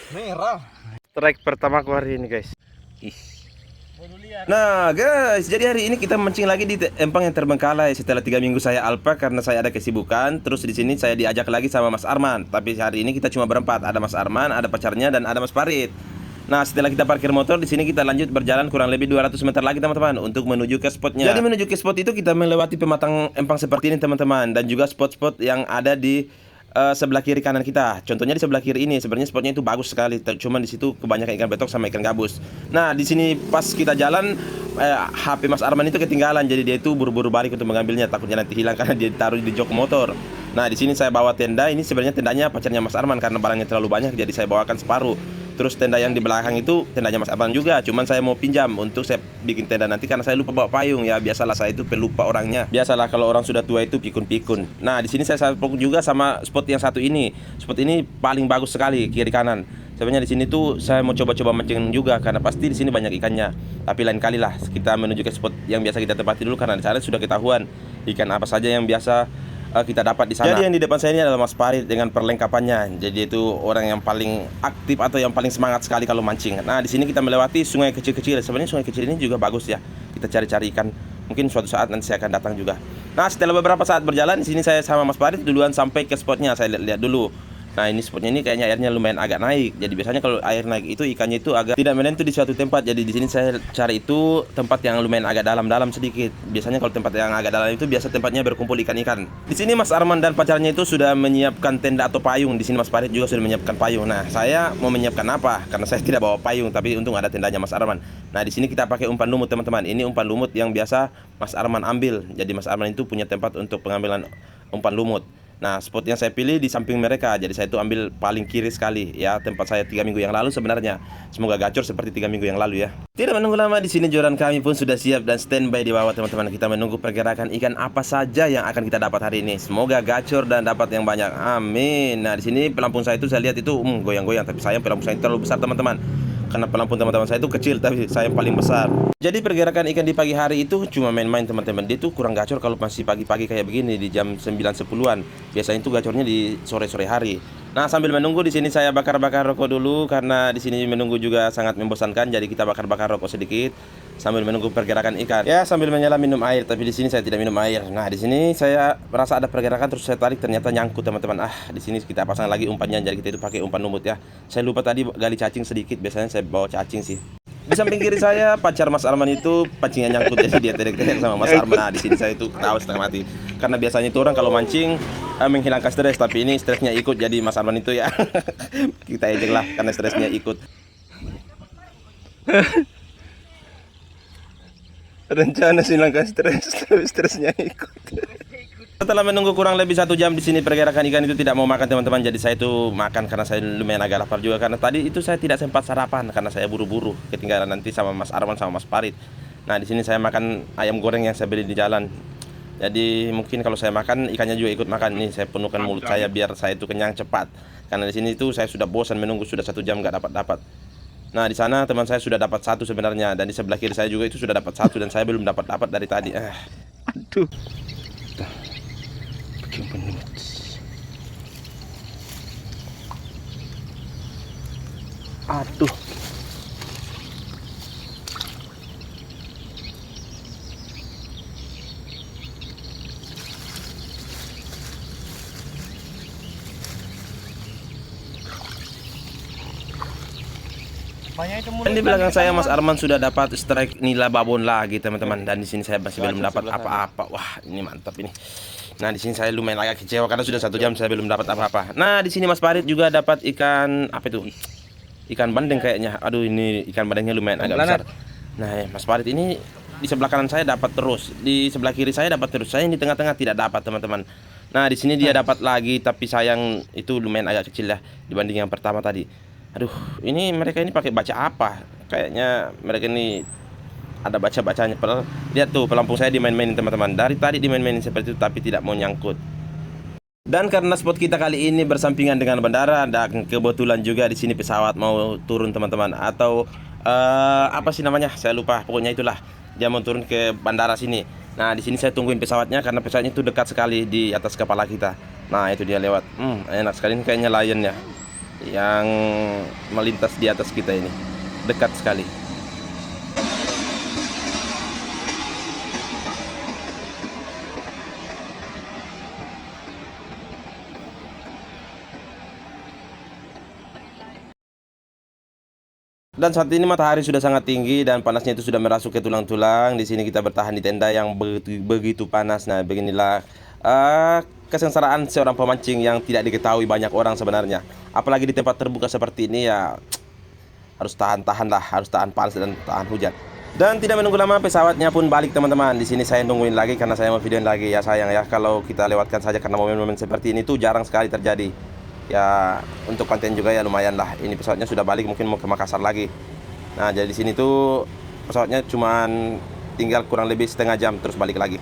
Merah. Strike pertama aku hari ini, guys. Ih. Nah guys, jadi hari ini kita mancing lagi di empang yang terbengkalai setelah 3 minggu saya alpa karena saya ada kesibukan. Terus di sini saya diajak lagi sama Mas Arman. Tapi hari ini kita cuma berempat. Ada Mas Arman, ada pacarnya, dan ada Mas Farid. Nah setelah kita parkir motor di sini kita lanjut berjalan kurang lebih 200 meter lagi teman-teman untuk menuju ke spotnya. Jadi menuju ke spot itu kita melewati pematang empang seperti ini teman-teman, dan juga spot-spot yang ada di sebelah kiri kanan kita. Contohnya di sebelah kiri ini sebenarnya spotnya itu bagus sekali, cuman di situ kebanyakan ikan betok sama ikan gabus. Nah di sini pas kita jalan HP Mas Arman itu ketinggalan, jadi dia itu buru-buru balik untuk mengambilnya, takutnya nanti hilang karena dia taruh di jok motor. Nah di sini saya bawa tenda, ini sebenarnya tendanya pacarnya Mas Arman karena barangnya terlalu banyak, jadi saya bawakan separuh. Terus tenda yang di belakang itu tendanya Mas Arman juga, cuman saya mau pinjam untuk saya bikin tenda nanti karena saya lupa bawa payung ya. Biasalah saya itu pelupa orangnya. Biasalah kalau orang sudah tua itu pikun-pikun. Nah di sini saya fokus juga sama spot yang satu ini. Spot ini paling bagus sekali kiri kanan. Sebenarnya di sini tuh saya mau coba-coba mancing juga karena pasti di sini banyak ikannya. Tapi lain kali lah kita menuju ke spot yang biasa kita tempati dulu karena di sana sudah ketahuan ikan apa saja yang biasa kita dapat di sana. Jadi yang di depan saya ini adalah Mas Farid dengan perlengkapannya. Jadi itu orang yang paling aktif atau yang paling semangat sekali kalau mancing. Nah, di sini kita melewati sungai kecil-kecil. Sebenarnya sungai kecil ini juga bagus ya. Kita cari-cari ikan. Mungkin suatu saat nanti saya akan datang juga. Nah, setelah beberapa saat berjalan, di sini saya sama Mas Farid duluan sampai ke spotnya. Saya lihat dulu. Nah ini spotnya ini kayaknya airnya lumayan agak naik. Jadi biasanya kalau air naik itu ikannya itu agak tidak menentu di suatu tempat. Jadi di sini saya cari itu tempat yang lumayan agak dalam-dalam sedikit. Biasanya kalau tempat yang agak dalam itu biasa tempatnya berkumpul ikan-ikan. Di sini Mas Arman dan pacarnya itu sudah menyiapkan tenda atau payung. Di sini Mas Farid juga sudah menyiapkan payung. Nah saya mau menyiapkan apa? Karena saya tidak bawa payung, tapi untung ada tendanya Mas Arman. Nah di sini kita pakai umpan lumut teman-teman. Ini umpan lumut yang biasa Mas Arman ambil. Jadi Mas Arman itu punya tempat untuk pengambilan umpan lumut. Nah spot yang saya pilih di samping mereka, jadi saya itu ambil paling kiri sekali ya, tempat saya 3 minggu yang lalu sebenarnya. Semoga gacor seperti 3 minggu yang lalu ya. Tidak menunggu lama, di sini joran kami pun sudah siap dan standby di bawah teman-teman. Kita menunggu pergerakan ikan apa saja yang akan kita dapat hari ini. Semoga gacor dan dapat yang banyak, amin. Nah di sini pelampung saya itu saya lihat itu goyang-goyang, tapi sayang pelampung saya itu terlalu besar teman-teman. Karena pelampung teman-teman saya itu kecil, tapi saya yang paling besar. Jadi pergerakan ikan di pagi hari itu cuma main-main teman-teman. Dia tuh kurang gacor kalau masih pagi-pagi kayak begini di jam 9-10-an. Biasanya itu gacornya di sore-sore hari. Nah, sambil menunggu di sini saya bakar-bakar rokok dulu karena di sini menunggu juga sangat membosankan. Jadi kita bakar-bakar rokok sedikit sambil menunggu pergerakan ikan. Ya, sambil menyala minum air, tapi di sini saya tidak minum air. Nah, di sini saya merasa ada pergerakan terus saya tarik, ternyata nyangkut teman-teman. Di sini kita pasang lagi umpannya, jadi kita itu pakai umpan lumut ya. Saya lupa tadi gali cacing sedikit, biasanya saya bawa cacing sih. Di samping kiri saya pacar Mas Arman itu pancingnya nyangkut, jadi dia tedek-tedek sama Mas Arman. Nah, di sini saya itu ketawa setengah mati. Karena biasanya itu orang kalau mancing menghilangkan stres, tapi ini stresnya ikut, jadi Mas Arman itu ya kita ejek lah karena stresnya ikut. Rencana hilangkan stres, tapi stresnya ikut. Setelah menunggu kurang lebih 1 jam di sini pergerakan ikan itu tidak mau makan teman-teman. Jadi saya itu makan karena saya lumayan agak lapar juga karena tadi itu saya tidak sempat sarapan karena saya buru-buru ketinggalan nanti sama Mas Arman sama Mas Farid. Nah di sini saya makan ayam goreng yang saya beli di jalan. Jadi mungkin kalau saya makan ikannya juga ikut makan. Nih saya penuhkan mulut saya biar saya itu kenyang cepat. Karena di sini itu saya sudah bosan menunggu sudah 1 jam nggak dapat. Nah di sana teman saya sudah dapat 1 sebenarnya, dan di sebelah kiri saya juga itu sudah dapat 1 dan saya belum dapat dari tadi. Aduh. Pakai umpan lumut. Aduh. Dan di belakang saya Mas Arman sudah dapat strike nila babon lagi teman-teman, dan di sini saya masih belum dapat apa-apa. Wah ini mantap ini. Nah di sini saya lumayan agak kecewa karena sudah 1 jam saya belum dapat apa-apa. Nah di sini Mas Farid juga dapat ikan apa itu? Ikan bandeng kayaknya. Aduh ini ikan bandengnya lumayan agak besar. Nah Mas Farid ini di sebelah kanan saya dapat terus, di sebelah kiri saya dapat terus. Saya di tengah-tengah tidak dapat teman-teman. Nah di sini dia dapat lagi, tapi sayang itu lumayan agak kecil ya dibanding yang pertama tadi. Aduh, ini mereka ini pakai baca apa? Kayaknya mereka ini ada baca-bacanya. Padahal lihat tuh pelampung saya dimain-mainin teman-teman. Dari tadi dimain-mainin seperti itu tapi tidak mau nyangkut. Dan karena spot kita kali ini bersampingan dengan bandara, dan kebetulan juga di sini pesawat mau turun teman-teman, atau apa sih namanya? Saya lupa. Pokoknya itulah dia mau turun ke bandara sini. Nah di sini saya tungguin pesawatnya karena pesawatnya itu dekat sekali di atas kepala kita. Nah itu dia lewat. Enak sekali ini kayaknya Lion ya. yang melintas di atas kita ini. Dekat sekali. Dan saat ini matahari sudah sangat tinggi dan panasnya itu sudah merasuk ke tulang-tulang. Di sini kita bertahan di tenda yang begitu panas. Nah, beginilah kesengsaraan seorang pemancing yang tidak diketahui banyak orang sebenarnya. Apalagi di tempat terbuka seperti ini ya, harus tahan-tahan lah, harus tahan panas dan tahan hujan. Dan tidak menunggu lama pesawatnya pun balik teman-teman. Di sini saya nungguin lagi karena saya mau videoin lagi ya, sayang ya kalau kita lewatkan saja karena momen-momen seperti ini tuh jarang sekali terjadi. Ya untuk konten juga ya lumayan lah. Ini pesawatnya sudah balik, mungkin mau ke Makassar lagi. Nah jadi di sini tuh pesawatnya cuman tinggal kurang lebih setengah jam terus balik lagi.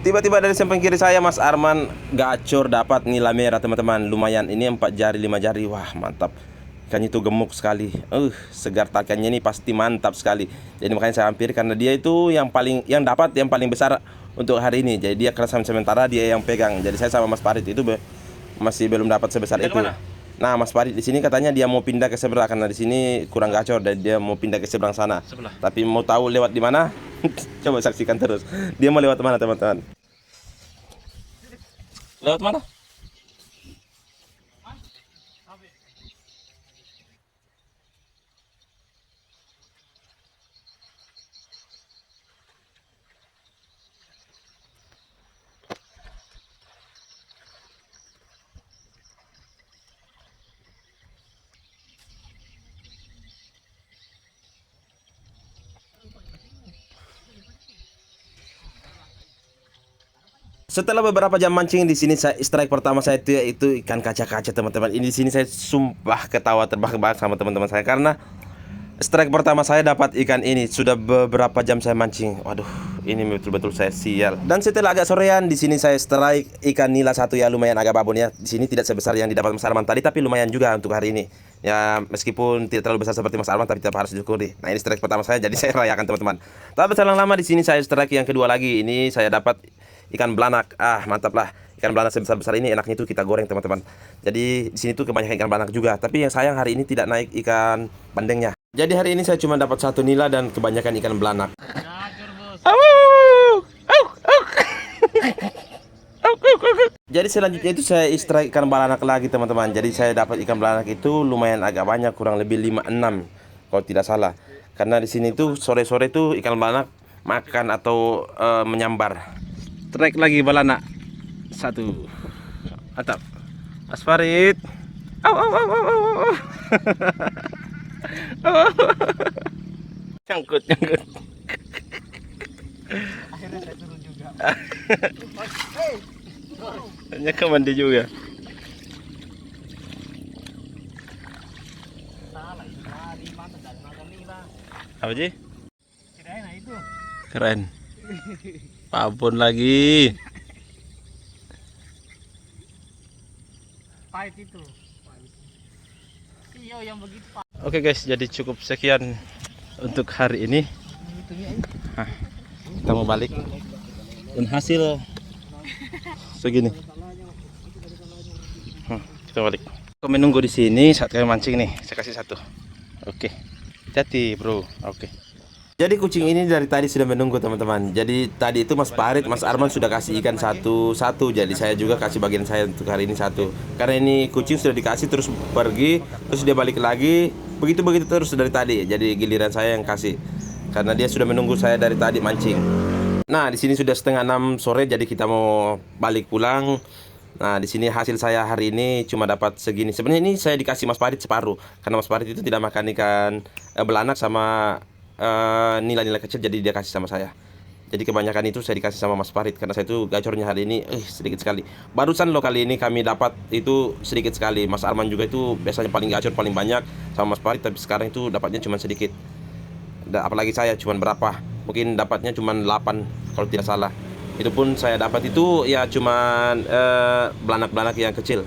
Tiba-tiba dari samping kiri saya Mas Arman gacor dapat nila merah teman-teman. Lumayan, ini 4 jari 5 jari. Wah mantap. Ikannya itu gemuk sekali. Segar takannya ini pasti mantap sekali. Jadi makanya saya hampir karena dia itu yang paling besar untuk hari ini. Jadi dia keras sementara dia yang pegang. Jadi saya sama Mas Farid itu masih belum dapat sebesar itu. Nah, Mas Farid di sini katanya dia mau pindah ke sebelah karena di sini kurang gacor dan dia mau pindah ke seberang sana. Tapi mau tahu lewat di mana? Coba saksikan terus. Dia mau lewat mana, teman-teman? Lewat mana? Setelah beberapa jam mancing di sini, strike pertama saya itu ikan kaca-kaca teman-teman. Ini di sini saya sumpah ketawa terbahak-bahak sama teman-teman saya karena strike pertama saya dapat ikan ini. Sudah beberapa jam saya mancing. Waduh, ini betul-betul saya sial. Dan setelah agak sorean di sini saya strike ikan nila satu ya, lumayan agak babon ya. Di sini tidak sebesar yang didapat Mas Arman tadi, tapi lumayan juga untuk hari ini. Ya meskipun tidak terlalu besar seperti Mas Arman, tapi tetap harus disyukuri. Nah ini strike pertama saya, jadi saya rayakan teman-teman. Tak berselang lama di sini saya strike yang kedua lagi. Ini saya dapat ikan belanak. Mantap lah. Ikan belanak sebesar-besar ini enaknya itu kita goreng teman-teman. Jadi di sini tuh kebanyakan ikan belanak juga. Tapi yang sayang hari ini tidak naik ikan bandengnya. Jadi hari ini saya cuma dapat satu nila dan kebanyakan ikan belanak. Jadi selanjutnya itu saya strike ikan belanak lagi teman-teman. Jadi saya dapat ikan belanak itu lumayan agak banyak, kurang lebih 5-6 kalau tidak salah. Karena di sini tuh sore-sore tuh ikan belanak makan atau menyambar. Strike lagi belanak satu. Mantap. Mas Farid. Nyangkut. Akhirnya saya turun juga. Hanya ke mandi juga. Apa sih? Keren itu. Keren. Babon lagi. Pahit itu. Iya yang begitu. Oke guys, jadi cukup sekian untuk hari ini. Kita mau balik. Dan hasil segini. Kita balik. Kami menunggu di sini saat kami mancing nih. Saya kasih satu. Oke. Hati-hati, bro. Oke. Jadi kucing ini dari tadi sudah menunggu teman-teman. Jadi tadi itu Mas Farid, Mas Arman sudah kasih ikan satu-satu. Jadi saya juga kasih bagian saya untuk hari ini satu. Karena ini kucing sudah dikasih terus pergi, terus dia balik lagi. Begitu-begitu terus dari tadi. Jadi giliran saya yang kasih. Karena dia sudah menunggu saya dari tadi mancing. Nah, di sini sudah 5:30 sore jadi kita mau balik pulang. Nah, di sini hasil saya hari ini cuma dapat segini. Sebenarnya ini saya dikasih Mas Farid separuh. Karena Mas Farid itu tidak makan ikan belanak sama nila-nila kecil, jadi dia kasih sama saya. Jadi kebanyakan itu saya dikasih sama Mas Farid karena saya itu gacornya hari ini sedikit sekali. Barusan loh kali ini kami dapat itu sedikit sekali. Mas Arman juga itu biasanya paling gacor paling banyak sama Mas Farid, tapi sekarang itu dapatnya cuma sedikit. Apalagi saya cuma berapa? Mungkin dapatnya cuma 8 kalau tidak salah. Itu pun saya dapat itu ya cuma belanak-belanak yang kecil.